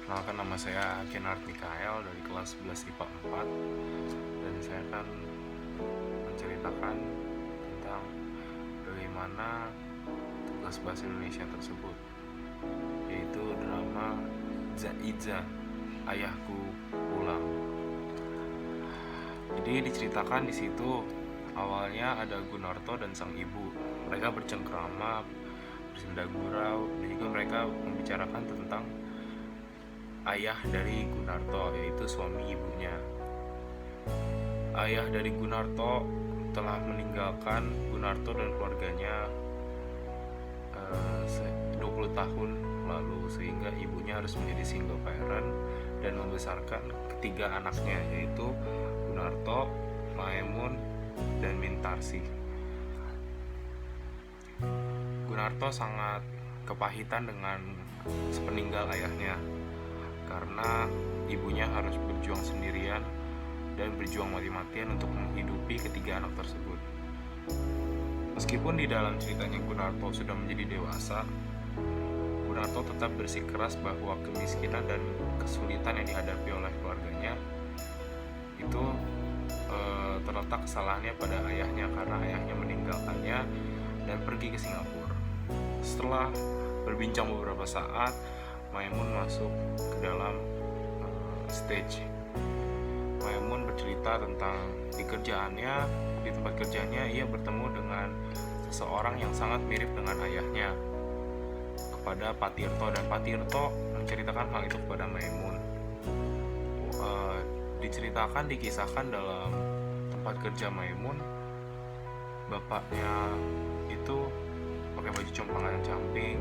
Kenalkan, nama saya Kenard Mikael dari kelas 11 IPA 4, dan saya akan menceritakan tentang bagaimana tugas bahasa Indonesia tersebut, yaitu drama Zaiza, Ayahku Pulang. Jadi diceritakan di situ awalnya ada Gunarto dan sang ibu. Mereka bercengkrama, bersenda gurau, dan juga mereka membicarakan tentang ayah dari Gunarto, yaitu suami ibunya. Ayah dari Gunarto telah meninggalkan Gunarto dan keluarganya 20 tahun lalu, sehingga ibunya harus menjadi single parent dan membesarkan ketiga anaknya, yaitu Gunarto, Maemun, dan Mintarsi. Gunarto sangat kepahitan dengan sepeninggal ayahnya, karena ibunya harus berjuang sendirian dan berjuang mati-matian untuk menghidupi ketiga anak tersebut. Meskipun di dalam ceritanya Gunarto sudah menjadi dewasa, Gunarto tetap bersikeras bahwa kemiskinan dan kesulitan yang dihadapi oleh keluarganya itu terletak kesalahannya pada ayahnya, karena ayahnya meninggalkannya dan pergi ke Singapura. Setelah berbincang beberapa saat, Maemun masuk ke dalam stage. Maemun bercerita tentang di tempat kerjaannya ia bertemu dengan seseorang yang sangat mirip dengan ayahnya, kepada Patirto, dan Patirto menceritakan hal itu kepada Maemun. Dikisahkan dalam tempat kerja Maemun, bapaknya itu pakai baju compang camping,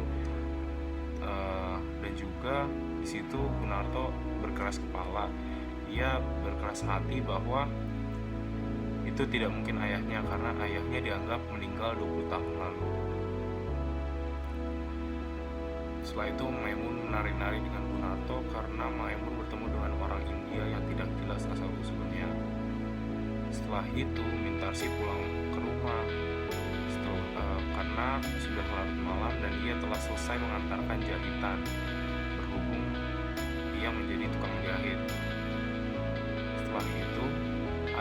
dan juga di situ Gunarto berkeras kepala. Ia berkeras hati bahwa itu tidak mungkin ayahnya, karena ayahnya dianggap meninggal 20 tahun lalu. Setelah itu Maemun menari-nari dengan Gunarto karena Maemun bertemu dengan orang India yang tidak jelas asal-usulnya. Setelah itu Mintarsi pulang ke rumah karena sudah larut malam dan ia telah selesai mengantarkan jahitan, berhubung ia menjadi tukang jahit. Setelah itu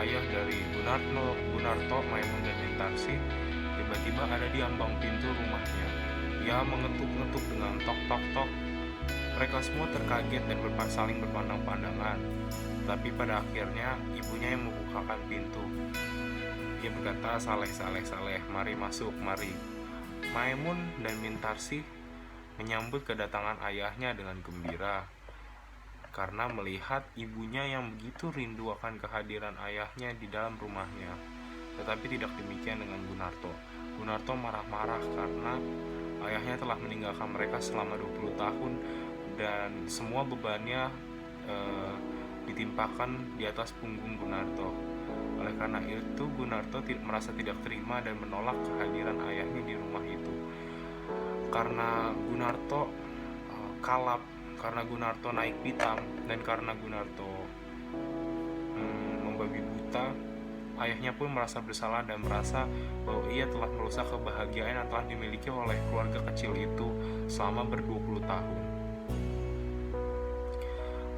ayah dari Gunarto, Maemun, dan Mintarsi tiba-tiba ada di ambang pintu rumahnya. Ia mengetuk-ngetuk dengan tok-tok-tok. Mereka semua terkaget dan saling berpandang-pandangan. Tapi pada akhirnya ibunya yang membukakan pintu. Ia berkata, "Saleh, mari masuk, mari." Maemun dan Mintarsi menyambut kedatangan ayahnya dengan gembira, karena melihat ibunya yang begitu rindu akan kehadiran ayahnya di dalam rumahnya. Tetapi tidak demikian dengan Gunarto. Gunarto marah-marah karena ayahnya telah meninggalkan mereka selama 20 tahun dan semua bebannya ditimpakan di atas punggung Gunarto. Oleh karena itu Gunarto merasa tidak terima dan menolak kehadiran ayahnya di rumah itu. Karena Gunarto kalap, karena Gunarto naik pitam, dan karena Gunarto membabi buta, ayahnya pun merasa bersalah dan merasa bahwa ia telah merusak kebahagiaan yang telah dimiliki oleh keluarga kecil itu selama ber-20 tahun.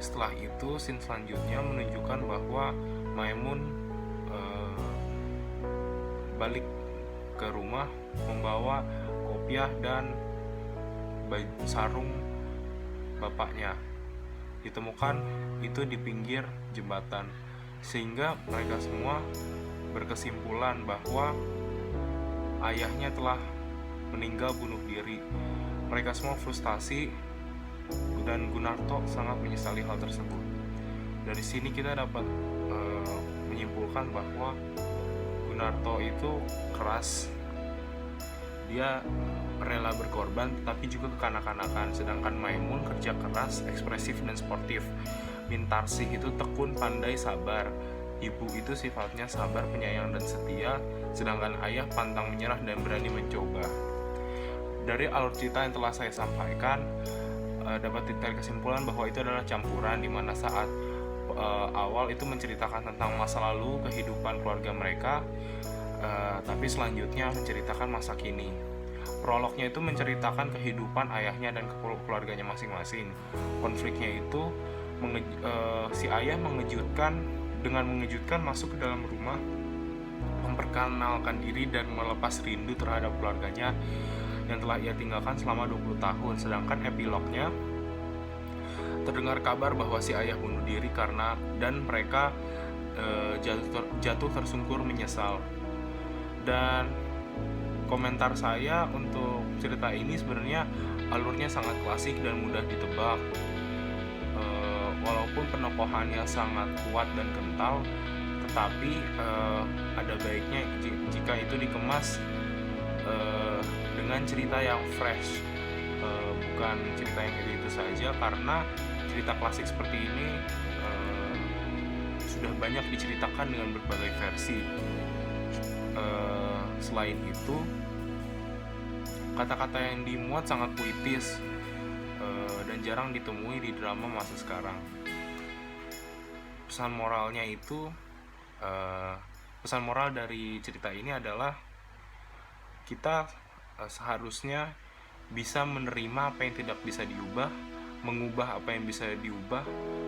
Setelah itu, scene selanjutnya menunjukkan bahwa Maemun balik ke rumah membawa kopiah dan sarung bapaknya. Ditemukan itu di pinggir jembatan, sehingga mereka semua berkesimpulan bahwa ayahnya telah meninggal bunuh diri. Mereka semua frustasi dan Gunarto sangat menyesali hal tersebut. Dari sini kita dapat menyimpulkan bahwa Gunarto itu keras, dia rela berkorban tapi juga kekanak-kanakan, sedangkan Maemun kerja keras, ekspresif, dan sportif. Mintarsi itu tekun, pandai, sabar. Ibu itu sifatnya sabar, penyayang, dan setia, sedangkan ayah pantang menyerah dan berani mencoba. Dari alur cerita yang telah saya sampaikan, dapat ditarik kesimpulan bahwa itu adalah campuran, di mana saat awal itu menceritakan tentang masa lalu kehidupan keluarga mereka, tapi selanjutnya menceritakan masa kini. Prolognya itu menceritakan kehidupan ayahnya dan keluarganya masing-masing. Konfliknya itu si ayah mengejutkan masuk ke dalam rumah, memperkenalkan diri dan melepas rindu terhadap keluarganya yang telah ia tinggalkan selama 20 tahun. Sedangkan epilognya terdengar kabar bahwa si ayah bunuh diri dan mereka jatuh tersungkur menyesal. Dan komentar saya untuk cerita ini sebenarnya alurnya sangat klasik dan mudah ditebak. Walaupun penokohannya sangat kuat dan kental, tetapi ada baiknya jika itu dikemas dengan cerita yang fresh, bukan cerita yang itu saja, karena cerita klasik seperti ini sudah banyak diceritakan dengan berbagai versi. Selain itu, kata-kata yang dimuat sangat puitis dan jarang ditemui di drama masa sekarang. Pesan moral dari cerita ini adalah kita seharusnya bisa menerima apa yang tidak bisa diubah, mengubah apa yang bisa diubah,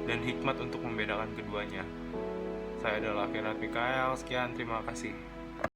dan hikmat untuk membedakan keduanya. Saya adalah Firat Mikael, sekian, terima kasih.